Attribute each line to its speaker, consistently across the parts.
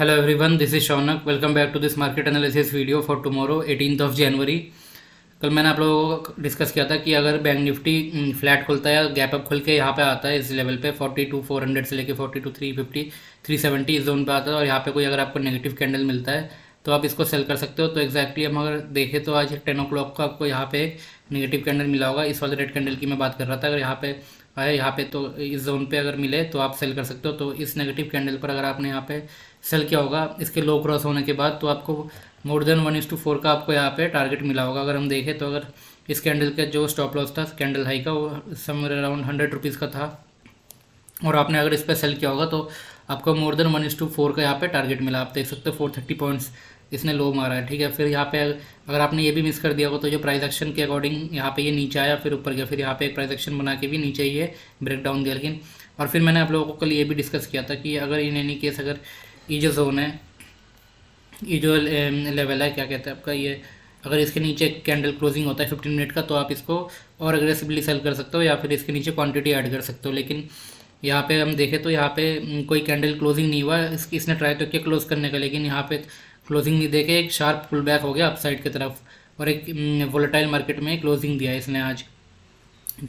Speaker 1: Hello everyone, this is Shaunak. Welcome back to this market analysis video for tomorrow 18th of January. कल मैंने आप लोगों को discuss किया था कि अगर बैंक निफ्टी फ्लैट खुलता है या गैप अप खुल के यहाँ पे आता है इस लेवल पे 42,400 से लेके 42,350 370 इस जोन पे आता है और यहाँ पे कोई अगर आपको नेगेटिव कैंडल मिलता है तो आप इसको सेल कर सकते हो। तो एग्जैक्टली हम अगर देखें तो आज 10 o'clock को आपको यहाँ पे नेगेटिव कैंडल मिला होगा। इस वाले रेड कैंडल की मैं बात कर रहा था। अगर यहाँ पे आए यहाँ पे तो इस जोन पे अगर मिले तो आप सेल कर सकते हो। तो इस नेगेटिव कैंडल पर अगर आपने यहाँ पे सेल किया होगा इसके लो क्रॉस होने के बाद तो आपको मोर देन 1:4 का आपको यहाँ पे टारगेट मिला होगा। अगर हम देखें तो अगर इस कैंडल का जो स्टॉप लॉस था कैंडल हाई का वो समवेयर अराउंड 100 रुपीज़ का था और आपने अगर इस पर सेल किया होगा तो आपको मोर देन 1:4 का यहाँ पे टारगेट मिला। आप देख सकते हो 430 पॉइंट्स इसने लो मारा है। ठीक है, फिर यहाँ पे अगर आपने ये भी मिस कर दिया होगा तो जो प्राइस एक्शन के अकॉर्डिंग यहाँ पे ये नीचे आया फिर ऊपर गया, फिर यहाँ पे एक प्राइस एक्शन बना के भी नीचे ये ब्रेक डाउन दिया। लेकिन और फिर मैंने आप लोगों को कल ये भी डिस्कस किया था कि अगर इन एनी केस अगर ये जो जोन है ये जो लेवल है क्या कहते हैं आपका ये अगर इसके नीचे कैंडल क्लोजिंग होता है 15 मिनट का तो आप इसको और अग्रेसिवली सेल कर सकते हो या फिर इसके नीचे क्वांटिटी ऐड कर सकते हो। लेकिन यहाँ पे हम देखें तो यहाँ पे कोई कैंडल क्लोजिंग नहीं हुआ। इसने ट्राई तो किया क्लोज करने का लेकिन यहाँ पे क्लोजिंग नहीं देके एक शार्प पुल बैक हो गया अपसाइड की तरफ और एक वोलेटाइल मार्केट में क्लोजिंग दिया इसने आज।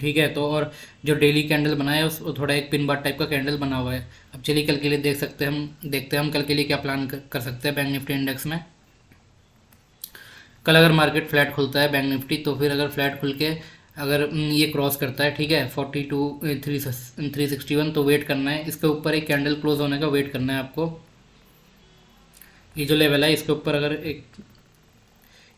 Speaker 1: ठीक है, तो और जो डेली कैंडल बना है उस थोड़ा एक पिन बार टाइप का कैंडल बना हुआ है। अब चलिए कल के लिए देखते हैं हम कल के लिए क्या प्लान कर सकते हैं बैंक निफ्टी इंडेक्स में। कल अगर मार्केट फ्लैट खुलता है बैंक निफ्टी तो फिर अगर फ्लैट खुल के अगर ये क्रॉस करता है ठीक है 42,361 तो वेट करना है। इसके ऊपर एक कैंडल क्लोज होने का वेट करना है आपको। ये जो लेवल है इसके ऊपर अगर एक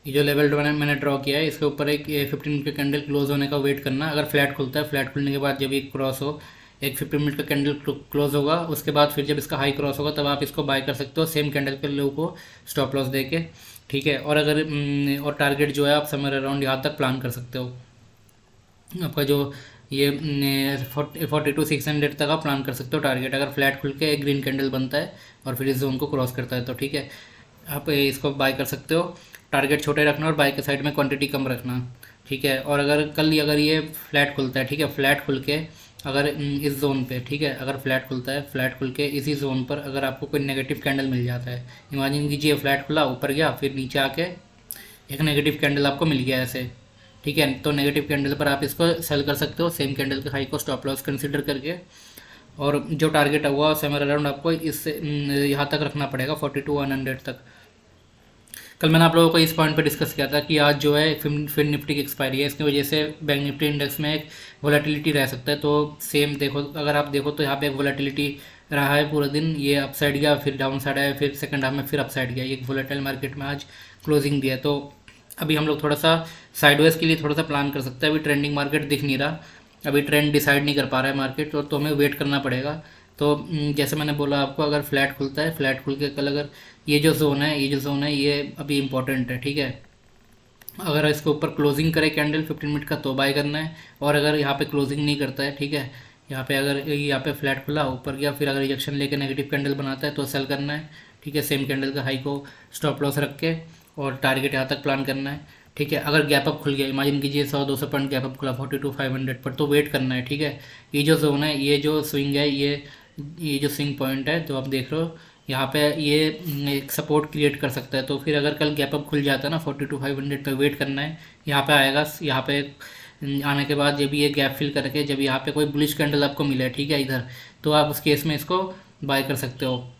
Speaker 1: ये जो लेवल मैंने ड्रॉ किया है इसके ऊपर एक 15 मिनट का कैंडल क्लोज होने का वेट करना। अगर फ्लैट खुलता है फ्लैट खुलने के बाद जब ये क्रॉस हो एक 15 मिनट का कैंडल क्लोज होगा उसके बाद फिर जब इसका हाई क्रॉस होगा तब आप इसको बाय कर सकते हो सेम कैंडल के लो को स्टॉप लॉस दे के। ठीक है, और अगर और टारगेट जो है आप समवेयर अराउंड यहाँ तक प्लान कर सकते हो। आपका जो ये 42,600 तक आप प्लान कर सकते हो टारगेट अगर फ्लैट खुल के एक ग्रीन कैंडल बनता है और फिर इस जोन को क्रॉस करता है तो ठीक है आप इसको बाय कर सकते हो। टारगेट छोटे रखना और बाय के साइड में क्वांटिटी कम रखना। ठीक है, और अगर ये फ्लैट खुलता है ठीक है फ्लैट खुल के अगर इस जोन पे ठीक है अगर फ्लैट खुलता है फ्लैट खुल के इसी जोन पर अगर आपको कोई नेगेटिव कैंडल मिल जाता है इमेजिन कीजिए फ्लैट खुला ऊपर गया फिर नीचे आके एक नेगेटिव कैंडल आपको मिल गया ऐसे। ठीक है, तो नेगेटिव कैंडल पर आप इसको सेल कर सकते हो सेम कैंडल के हाई को स्टॉप लॉस कंसीडर करके। और जो टारगेट हुआ समवेयर अराउंड आपको इससे यहाँ तक रखना पड़ेगा 42,100 तक। कल मैंने आप लोगों को इस पॉइंट पे डिस्कस किया था कि आज जो है फिर निफ्टी की एक्सपायरी है इसकी वजह से बैंक निफ्टी इंडेक्स में एक वोलेटिलिटी रह सकता है। तो सेम देखो अगर आप देखो तो यहाँ पे एक वोलेटिलिटी रहा है पूरा दिन। ये अपसाइड गया फिर डाउन साइड आया फिर सेकंड हाफ में फिर अपसाइड गया। ये वोलेटाइल मार्केट में आज क्लोजिंग दिया। तो अभी हम लोग थोड़ा सा साइडवेज के लिए थोड़ा सा प्लान कर सकते हैं। अभी ट्रेंडिंग मार्केट दिख नहीं रहा, अभी ट्रेंड डिसाइड नहीं कर पा रहा है मार्केट और तो हमें वेट करना पड़ेगा। तो जैसे मैंने बोला आपको अगर फ्लैट खुलता है फ्लैट खुल के कल अगर ये जो जोन है ये अभी इंपॉर्टेंट है। ठीक है, अगर इसके ऊपर क्लोजिंग करे कैंडल 15 मिनट का तो बाय करना है और अगर यहाँ पे क्लोजिंग नहीं करता है ठीक है यहाँ पे अगर यहाँ पे फ्लैट खुला ऊपर गया फिर अगर रिजेक्शन लेके नेगेटिव कैंडल बनाता है तो सेल करना है। ठीक है, सेम कैंडल का हाई को स्टॉप लॉस रख के और टारगेट यहाँ तक प्लान करना है। ठीक है, अगर गैप अप खुल गया इमेजिन कीजिए 100-200 पॉइंट गैप अप खुला 42,500 पर तो वेट करना है। ठीक है, ये जो जोन है ये जो स्विंग है ये जो स्विंग पॉइंट है जो आप देख रहे हो यहाँ पे ये एक सपोर्ट क्रिएट कर सकता है। तो फिर अगर कल गैप अप खुल जाता है ना 42,500 पे वेट करना है। यहाँ पे आएगा यहाँ पे आने के बाद जब ये गैप फिल करके जब यहाँ पे कोई बुलिश कैंडल आपको मिले ठीक है इधर तो आप उस केस में इसको बाय कर सकते हो।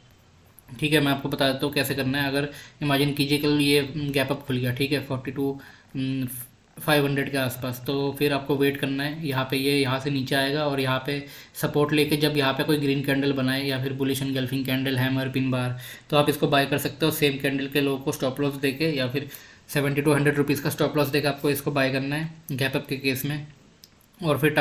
Speaker 1: ठीक है, मैं आपको बता देता हूँ कैसे करना है। अगर इमेजिन कीजिए कल ये गैप अप खुल गया ठीक है 42,500 के आसपास तो फिर आपको वेट करना है। यहाँ पे ये यहाँ से नीचे आएगा और यहाँ पे सपोर्ट लेके जब यहाँ पे कोई ग्रीन कैंडल बनाए या फिर bullish engulfing candle hammer pin bar तो आप इसको बाय कर सकते हो सेम कैंडल के लो को स्टॉप लॉस देके या फिर 70-100 रुपीज़ का स्टॉप लॉस देकर आपको इसको बाय करना है गैप अप के केस में। और फिर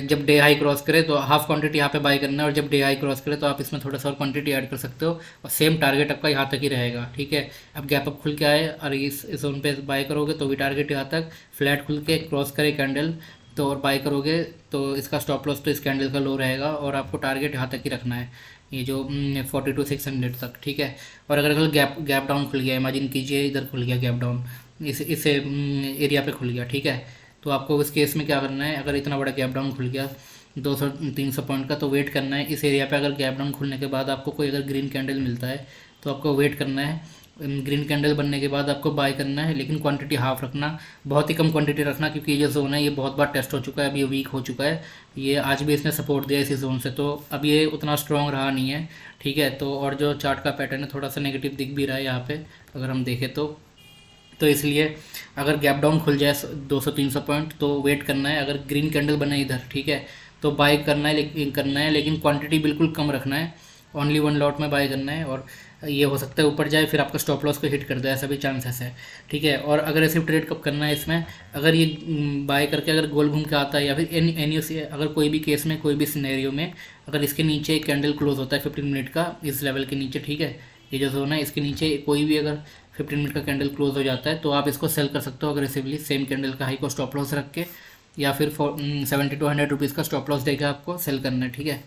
Speaker 1: जब डे हाई क्रॉस करे तो हाफ क्वांटिटी यहाँ पे बाय करना है और जब डे हाई क्रॉस करे तो आप इसमें थोड़ा सा और क्वांटिटी ऐड कर सकते हो और सेम टारगेट आपका यहाँ तक ही रहेगा। ठीक है, अब गैप अप खुल के आए और इस जोन पे बाय करोगे तो भी टारगेट यहाँ तक, फ्लैट खुल के क्रॉस करे कैंडल तो और बाय करोगे तो इसका स्टॉप लॉस तो इस कैंडल का लो रहेगा और आपको टारगेट यहाँ तक ही रखना है ये जो 42,600 तक। ठीक है, और अगर कल गैप डाउन खुल गया इमेजिन कीजिए इधर खुल गया गैप डाउन इस एरिया पे खुल गया ठीक है तो आपको इस केस में क्या करना है। अगर इतना बड़ा गैप डाउन खुल गया 200-300 पॉइंट का तो वेट करना है इस एरिया पे। अगर गैप डाउन खुलने के बाद आपको कोई अगर ग्रीन कैंडल मिलता है तो आपको वेट करना है। ग्रीन कैंडल बनने के बाद आपको बाय करना है, लेकिन क्वांटिटी हाफ रखना, बहुत ही कम क्वांटिटी रखना, क्योंकि ये जो जोन है ये बहुत बार टेस्ट हो चुका है, अब ये वीक हो चुका है। ये आज भी इसने सपोर्ट दिया इसी जोन से, तो अब ये उतना स्ट्रॉन्ग रहा नहीं है, ठीक है। तो और जो चार्ट का पैटर्न है थोड़ा सा नेगेटिव दिख भी रहा है यहाँ पे, अगर हम देखें तो इसलिए अगर गैप डाउन खुल जाए 200-300 पॉइंट तो वेट करना है। अगर ग्रीन कैंडल बने इधर, ठीक है, तो बाय करना है, लेकिन क्वांटिटी बिल्कुल कम रखना है, ओनली 1 लॉट में बाय करना है। और ये हो सकता है ऊपर जाए फिर आपका स्टॉप लॉस को हिट कर दे, ऐसा भी चांसेस है, ठीक है। और अग्रेसिव ट्रेड कब करना है इसमें, अगर ये बाय करके अगर गोल घूम के आता है, या फिर एनी अगर कोई भी केस में, कोई भी सिनेरियो में अगर इसके नीचे एक कैंडल क्लोज होता है 15 मिनट का इस लेवल के नीचे, ठीक है, ये जो जोन है इसके नीचे कोई भी अगर 15 मिनट का कैंडल क्लोज हो जाता है तो आप इसको सेल कर सकते हो अग्रेसिवली, सेम कैंडल का हाई को स्टॉप लॉस रख के, या फिर 70 to 100 रुपीज़ का स्टॉप लॉस देकर आपको सेल करना है, ठीक है।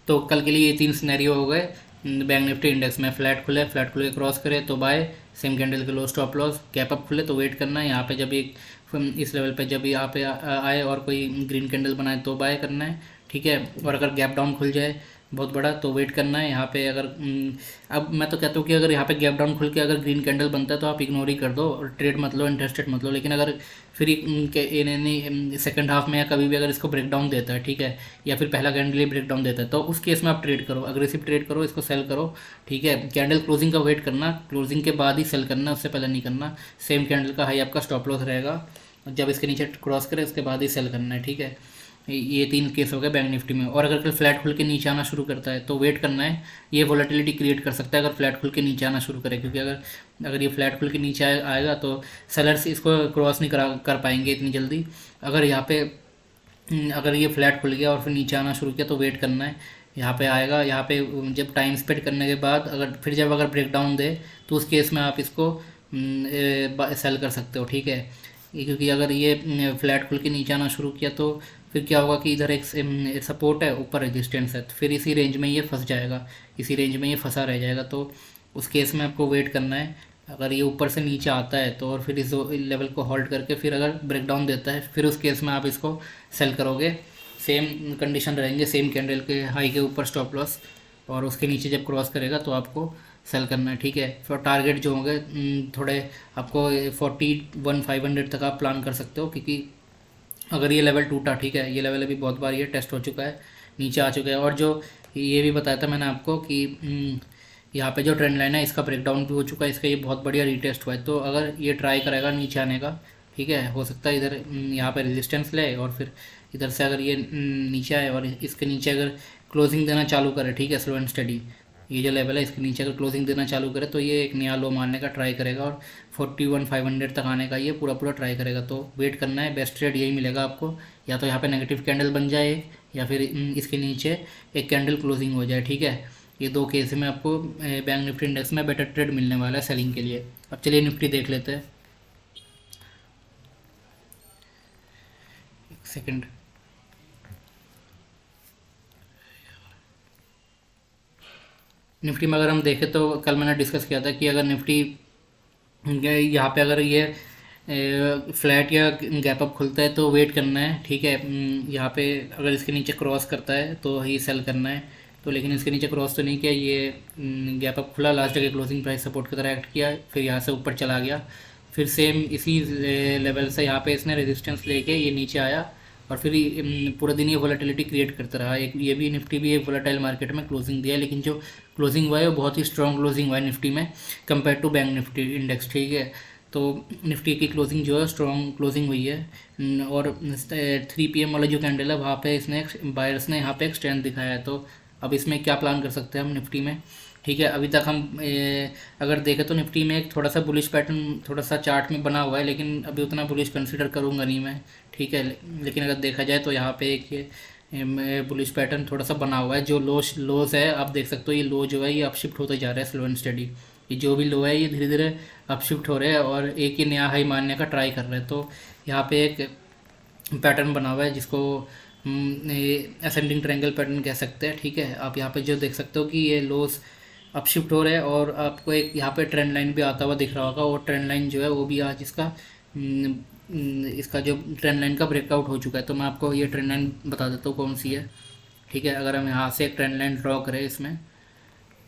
Speaker 1: तो कल के लिए ये 3 सिनेरियो हो गए। बैंक निफ्टी इंडेक्स में फ्लैट खुले के क्रॉस करे तो बाय, सेम कैंडल के लो स्टॉप लॉस, गैप अप खुले तो वेट करना है। यहाँ पे जब एक इस लेवल पे जब यहाँ पे आए और कोई ग्रीन कैंडल बनाए तो बाय करना है, ठीक है। और अगर गैप डाउन खुल जाए बहुत बड़ा तो वेट करना है। यहाँ पे अगर अब मैं तो कहता हूँ कि अगर यहाँ पे गैप डाउन खुल के अगर ग्रीन कैंडल बनता है तो आप इग्नोर ही कर दो और ट्रेड मत लो, इंटरेस्टेड मत लो। लेकिन अगर फिर सेकंड हाफ में या कभी भी अगर इसको ब्रेक डाउन देता है, ठीक है, या फिर पहला कैंडल ही ब्रेक डाउन देता है, तो उस केस में आप ट्रेड करो, अग्रेसिव ट्रेड करो, इसको सेल करो, ठीक है। कैंडल क्लोजिंग का वेट करना, क्लोजिंग के बाद ही सेल करना, उससे पहले नहीं करना। सेम कैंडल का हाई आपका स्टॉप लॉस रहेगा, जब इसके नीचे क्रॉस करे उसके बाद ही सेल करना है, ठीक है। ये 3 केस हो गए बैंक निफ्टी में। और अगर कल फ्लैट खुल के नीचे आना शुरू करता है तो वेट करना है, ये वॉलेटिलिटी क्रिएट कर सकता है अगर फ्लैट खुल के नीचे आना शुरू करे, क्योंकि अगर ये फ्लैट खुल के नीचे आएगा तो सेलर्स इसको क्रॉस नहीं कर पाएंगे इतनी जल्दी। अगर यहाँ पे अगर ये फ्लैट खुल गया और फिर नीचे आना शुरू किया तो वेट करना है, यहाँ पे आएगा। यहाँ पे जब टाइम स्पेंड करने के बाद अगर ब्रेक डाउन दे तो उस केस में आप इसको सेल कर सकते हो, ठीक है। क्योंकि अगर ये फ्लैट खुल के नीचे आना शुरू किया तो फिर क्या होगा कि इधर एक सपोर्ट है, ऊपर रेजिस्टेंस है, तो फिर इसी रेंज में ये फंस जाएगा, इसी रेंज में ये फंसा रह जाएगा। तो उस केस में आपको वेट करना है। अगर ये ऊपर से नीचे आता है तो और फिर इस लेवल को होल्ड करके फिर अगर ब्रेक डाउन देता है फिर उस केस में आप इसको सेल करोगे। सेम कंडीशन रहेंगे, सेम कैंडल के हाई के ऊपर स्टॉप लॉस, और उसके नीचे जब क्रॉस करेगा तो आपको सेल करना है, ठीक है। फिर टारगेट जो होंगे थोड़े आपको 41,500 तक आप प्लान कर सकते हो, क्योंकि अगर ये लेवल टूटा, ठीक है, ये लेवल अभी बहुत बार ये टेस्ट हो चुका है, नीचे आ चुका है। और जो ये भी बताया था मैंने आपको कि यहाँ पे जो ट्रेंड लाइन है इसका ब्रेकडाउन भी हो चुका है, इसका ये बहुत बढ़िया रीटेस्ट हुआ है। तो अगर ये ट्राई करेगा नीचे आने का, ठीक है, हो सकता है इधर यहाँ पे रेजिस्टेंस ले और फिर इधर से अगर ये नीचे आए और इसके नीचे अगर क्लोजिंग देना चालू करे, ठीक है, स्लो एंड स्टडी, ये जो लेवल है इसके नीचे अगर क्लोजिंग देना चालू करे तो ये एक नया लो मारने का ट्राई करेगा और 41,500 तक आने का ये पूरा ट्राई करेगा। तो वेट करना है, बेस्ट ट्रेड यही मिलेगा आपको, या तो यहाँ पे नेगेटिव कैंडल बन जाए या फिर इसके नीचे एक कैंडल क्लोजिंग हो जाए, ठीक है। ये 2 केस में आपको बैंक निफ्टी इंडेक्स में बेटर ट्रेड मिलने वाला है सेलिंग के लिए। अब चलिए निफ्टी देख लेते हैं, एक सेकेंड। निफ्टी में अगर हम देखें तो कल मैंने डिस्कस किया था कि अगर निफ्टी यहाँ पे अगर ये फ्लैट या गैप अप खुलता है तो वेट करना है, ठीक है। यहाँ पे अगर इसके नीचे क्रॉस करता है तो ही सेल करना है। तो लेकिन इसके नीचे क्रॉस तो नहीं किया, ये गैप अप खुला, लास्ट जगह क्लोजिंग प्राइस सपोर्ट की तरह एक्ट किया, फिर यहाँ से ऊपर चला गया, फिर सेम इसी लेवल से यहाँ पे इसने रेजिस्टेंस लेके ये नीचे आया और फिर पूरा दिन ये वोलेटिलिटी क्रिएट करता रहा। एक ये भी निफ्टी भी एक वोलेटाइल मार्केट में क्लोजिंग दिया है, लेकिन जो क्लोजिंग हुआ है वो बहुत ही स्ट्रॉन्ग क्लोजिंग हुआ है निफ्टी में compare to bank Nifty index, ठीक है। तो निफ्टी की क्लोजिंग जो है स्ट्रॉन्ग क्लोजिंग हुई है। और 3 PM वाला जो कैंडल है वहाँ पे इसने बायर्स ने यहाँ पे एक स्ट्रेंथ दिखाया है। तो अब इसमें क्या प्लान कर सकते हैं हम निफ्टी में, ठीक है। अभी तक हम अगर देखें तो निफ्टी में एक थोड़ा सा बुलिश पैटर्न थोड़ा सा चार्ट में बना हुआ है, लेकिन अभी उतना बुलिश कंसीडर करूँगा नहीं मैं, ठीक है। लेकिन अगर देखा जाए तो यहाँ पे एक ये बुलिश पैटर्न थोड़ा सा बना हुआ है। जो लोस है आप देख सकते हो, ये लो जो है ये अपशिफ्ट होते जा रहा है स्लो एंड स्टडी। ये जो भी लो है ये धीरे धीरे अपशिफ्ट हो रहे हैं और एक ही नया हाई मारने का ट्राई कर रहे हैं। तो यहाँ पे एक पैटर्न बना हुआ है जिसको असेंडिंग ट्रायंगल पैटर्न कह सकते हैं, ठीक है। आप यहाँ पे जो देख सकते हो कि ये लोस अपशिफ्ट हो रहे हैं और आपको एक यहाँ पे ट्रेंड लाइन भी आता हुआ दिख रहा होगा, और ट्रेंड लाइन जो है वो भी आज इसका जो ट्रेंड लाइन का ब्रेकआउट हो चुका है। तो मैं आपको ये ट्रेंड लाइन बता देता हूँ कौन सी है, ठीक है। अगर हम यहाँ से एक ट्रेंड लाइन ड्रॉ करें इसमें,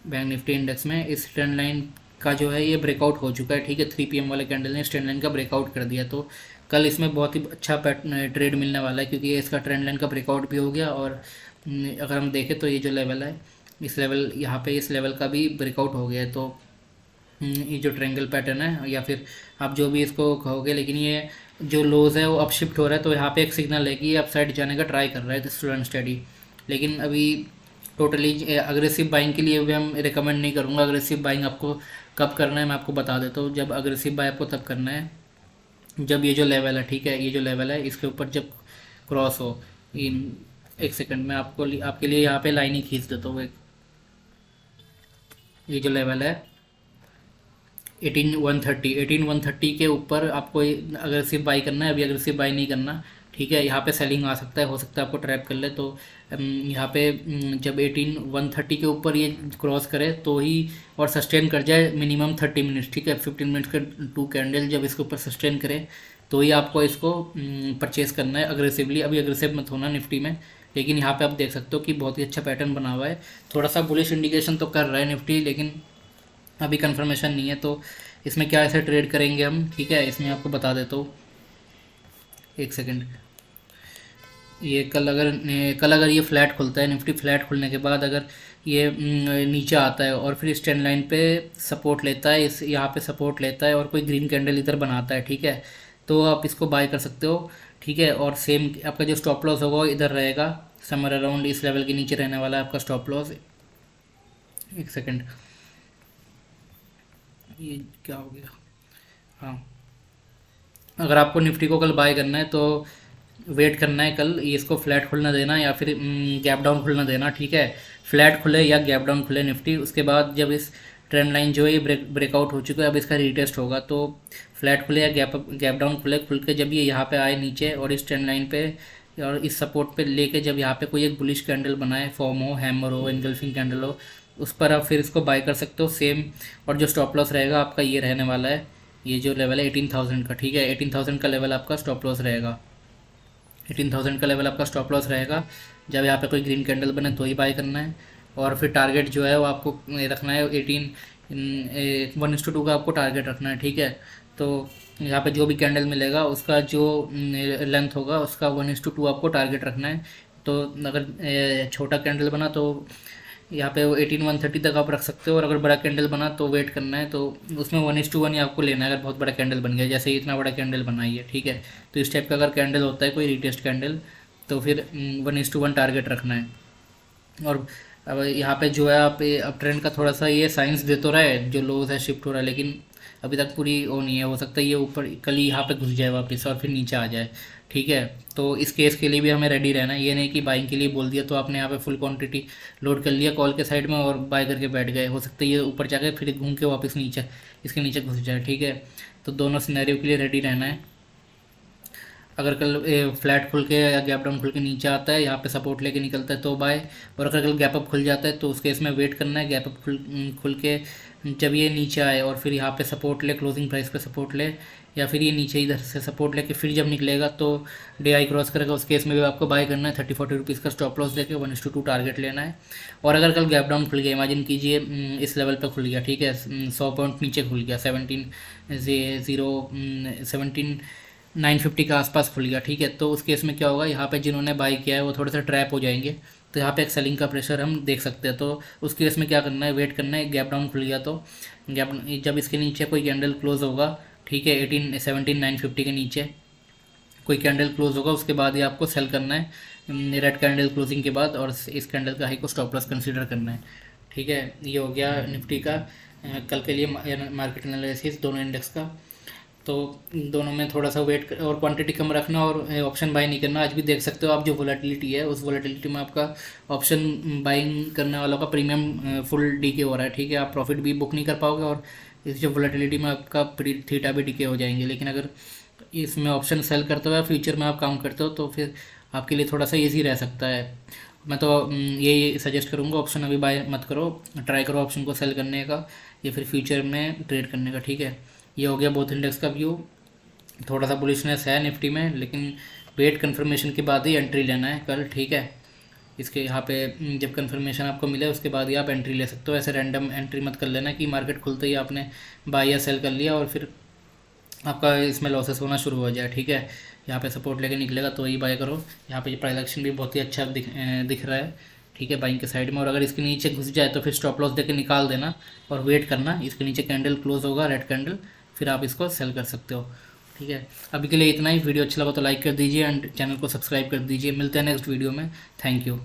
Speaker 1: बैंक निफ्टी इंडेक्स में इस ट्रेंड लाइन का जो है ये ब्रेकआउट हो चुका है, ठीक है। 3 PM वाले कैंडल ने इस ट्रेंड लाइन का ब्रेकआउट कर दिया, तो कल इसमें बहुत ही अच्छा ट्रेड मिलने वाला है, क्योंकि ये इसका ट्रेंड लाइन का ब्रेकआउट भी हो गया। और अगर हम देखें तो ये जो लेवल है, इस लेवल यहाँ पे इस लेवल का भी ब्रेकआउट हो गया है। तो ये जो ट्रायंगल पैटर्न है, या फिर आप जो भी इसको कहोगे, लेकिन ये जो लोज है वो अप शिफ्ट हो रहा है, तो यहाँ पे एक सिग्नल है कि ये अप साइड जाने का ट्राई कर रहा है स्टूडेंट स्टडी। लेकिन अभी टोटली अग्रेसिव बाइंग के लिए भी हम रिकमेंड नहीं करूँगा। अग्रेसिव बाइंग आपको कब करना है मैं आपको बता देता हूँ। जब अग्रेसिव बाय आपको तब करना है जब ये जो लेवल है, ठीक है, ये जो लेवल है इसके ऊपर जब क्रॉस हो। इन एक सेकंड में आपके लिए यहाँ पे लाइन ही खींच देता हूँ। ये जो लेवल है 18,130 के ऊपर आपको अग्रेसिव बाई करना है। अभी अग्रेसिव बाई नहीं करना, ठीक है। यहाँ पे सेलिंग आ सकता है, हो सकता है आपको ट्रैप कर ले। तो यहाँ पे जब 18,130 के ऊपर ये क्रॉस करे तो ही, और सस्टेन कर जाए मिनिमम 30 मिनट्स, ठीक है। 15 मिनट्स के 2 कैंडल जब इसके ऊपर सस्टेन करे तो ही आपको इसको परचेस करना है अग्रेसिवली। अभी अग्रेसिव मत होना निफ्टी में। लेकिन यहाँ पे आप देख सकते हो कि बहुत ही अच्छा पैटर्न बना हुआ है। थोड़ा सा बुलिश इंडिकेशन तो कर रहा है निफ्टी, लेकिन अभी कंफर्मेशन नहीं है। तो इसमें क्या ऐसे ट्रेड करेंगे हम, ठीक है, इसमें आपको बता देता हूँ। एक सेकंड। ये कल अगर ये फ्लैट खुलता है, निफ्टी फ्लैट खुलने के बाद अगर ये नीचे आता है और फिर इस ट्रेंड लाइन पे सपोर्ट लेता है, इस यहाँ पे सपोर्ट लेता है और कोई ग्रीन कैंडल इधर बनाता है, ठीक है, तो आप इसको बाय कर सकते हो, ठीक है। और सेम आपका जो स्टॉप लॉस होगा वो इधर रहेगा, समर अराउंड इस लेवल के नीचे रहने वाला है आपका स्टॉप लॉस। एक सेकेंड, ये क्या हो गया। हाँ, अगर आपको निफ्टी को कल बाय करना है तो वेट करना है कल ये इसको फ्लैट खुलना देना या फिर गैप डाउन खुलना देना, ठीक है। फ्लैट खुले या गैप डाउन खुले निफ्टी, उसके बाद जब इस ट्रेंड लाइन जो है ये ब्रेकआउट हो चुका है, अब इसका रीटेस्ट होगा। तो फ्लैट खुले या गैप डाउन खुल के जब ये यहाँ पे आए नीचे और इस ट्रेंड लाइन पे और इस सपोर्ट पे लेके जब यहाँ पे कोई एक बुलिश कैंडल बनाए, फॉर्म हो, हैमर हो, एंगल्फिंग कैंडल हो, उस पर आप फिर इसको बाय कर सकते हो सेम। और जो स्टॉप लॉस रहेगा आपका ये रहने वाला है, ये जो लेवल है 18,000 का, ठीक है। 18,000 का लेवल आपका स्टॉप लॉस रहेगा। 18,000 का लेवल आपका स्टॉप लॉस रहेगा। जब यहाँ पे कोई ग्रीन कैंडल बने तो ही बाय करना है। और फिर टारगेट जो है वो आपको रखना है 1:2 का आपको टारगेट रखना है, ठीक है। तो यहाँ पे जो भी कैंडल मिलेगा उसका जो लेंथ होगा उसका 1:2 आपको टारगेट रखना है। तो अगर छोटा कैंडल बना तो यहाँ पे वो 18,130 तक आप रख सकते हो, और अगर बड़ा कैंडल बना तो वेट करना है। तो उसमें 1:1 ही आपको लेना है। अगर बहुत बड़ा कैंडल बन गया, जैसे इतना बड़ा कैंडल बनाई है, ठीक है, तो इस टाइप का अगर कैंडल होता है कोई रिटेस्ट कैंडल, तो फिर 1:1 टारगेट रखना है। और अब यहाँ पे जो है आप अब ट्रेंड का थोड़ा सा ये साइंस दे तो रहा है, जो लोज है शिफ्ट हो रहा है, लेकिन अभी तक पूरी वो नहीं है। हो सकता है ये ऊपर कल ही यहाँ पे घुस जाए वापस और फिर नीचे आ जाए, ठीक है। तो इस केस के लिए भी हमें रेडी रहना है। ये नहीं कि बाइंग के लिए बोल दिया तो आपने यहाँ पे फुल क्वांटिटी लोड कर लिया कॉल के साइड में और बाय करके बैठ गए। हो सकता है ये ऊपर जाके फिर घूम के वापस नीचे इसके नीचे घुस जाए, ठीक है। तो दोनों सिनेरियो के लिए रेडी रहना है। अगर कल फ्लैट खुल के या गैप डाउन खुल के नीचे आता है, यहाँ पे सपोर्ट लेके निकलता है तो बाय। और अगर कल गैप अप खुल जाता है तो उस केस में वेट करना है। गैप अप खुल के जब ये नीचे आए और फिर यहाँ पे सपोर्ट ले, क्लोजिंग प्राइस पे सपोर्ट ले, या फिर ये नीचे इधर से सपोर्ट लेके फिर जब निकलेगा तो डे आई क्रॉस करेगा, उस केस में भी आपको बाय करना है। 30-40 रुपीज़ का स्टॉप लॉस देके 1:2 टारगेट लेना है। और अगर कल गैप डाउन खुल गया, इमेजिन कीजिए इस लेवल पे खुल गया, ठीक है, 100 पॉइंट नीचे खुल गया, 17,950 के आसपास खुल गया, ठीक है। तो उस केस में क्या होगा, यहाँ पे जिन्होंने बाई किया है वो थोड़े से ट्रैप हो जाएंगे। तो यहाँ पे एक सेलिंग का प्रेशर हम देख सकते हैं। तो उस केस में क्या करना है, वेट करना है। गैप डाउन खुल गया तो गैप जब इसके नीचे कोई कैंडल क्लोज होगा, ठीक है, 17,950 के नीचे कोई कैंडल क्लोज होगा, उसके बाद ही आपको सेल करना है रेड कैंडल क्लोजिंग के बाद, और इस कैंडल का हाई को स्टॉप लॉस कंसीडर करना है, ठीक है। ये हो गया निफ्टी का कल के लिए मार्केट एनालिसिस दोनों इंडेक्स का। तो दोनों में थोड़ा सा वेट और क्वांटिटी कम रखना और ऑप्शन बाई नहीं करना। आज भी देख सकते हो आप जो वोलेटिलिटी है, उस वोलेटिलिटी में आपका ऑप्शन बाइंग करने वालों का प्रीमियम फुल डीके हो रहा है, ठीक है। आप प्रॉफिट भी बुक नहीं कर पाओगे और इस जो वोलेटिलिटी में आपका थीटा भी डीके हो जाएंगे। लेकिन अगर इसमें ऑप्शन सेल करते हो या फ्यूचर में आप काम करते हो तो फिर आपके लिए थोड़ा सा ईजी रह सकता है। मैं तो यही सजेस्ट करूँगा, ऑप्शन अभी बाय मत करो, ट्राई करो ऑप्शन को सेल करने का या फिर फ्यूचर में ट्रेड करने का, ठीक है। ये हो गया बोथ इंडेक्स का व्यू। थोड़ा सा बुलिशनेस है निफ्टी में, लेकिन वेट कंफर्मेशन के बाद ही एंट्री लेना है कल, ठीक है। इसके यहाँ पे जब कंफर्मेशन आपको मिले उसके बाद ही आप एंट्री ले सकते हो। ऐसे रैंडम एंट्री मत कर लेना कि मार्केट खुलते ही आपने बाई या सेल कर लिया और फिर आपका इसमें लॉसेस होना शुरू हो जाए। ठीक है, यहाँ पे सपोर्ट लेके निकलेगा तो वही बाय करो। यहाँ पे प्राइस एक्शन भी बहुत ही अच्छा दिख रहा है। ठीक है, बाइंग के साइड में। और अगर इसके नीचे घुस जाए तो फिर स्टॉप लॉस देके निकाल देना और वेट करना, इसके नीचे कैंडल क्लोज होगा रेड कैंडल, फिर आप इसको सेल कर सकते हो। ठीक है, अभी के लिए इतना ही। वीडियो अच्छा लगा तो लाइक कर दीजिए एंड चैनल को सब्सक्राइब कर दीजिए। मिलते हैं नेक्स्ट वीडियो में। Thank you.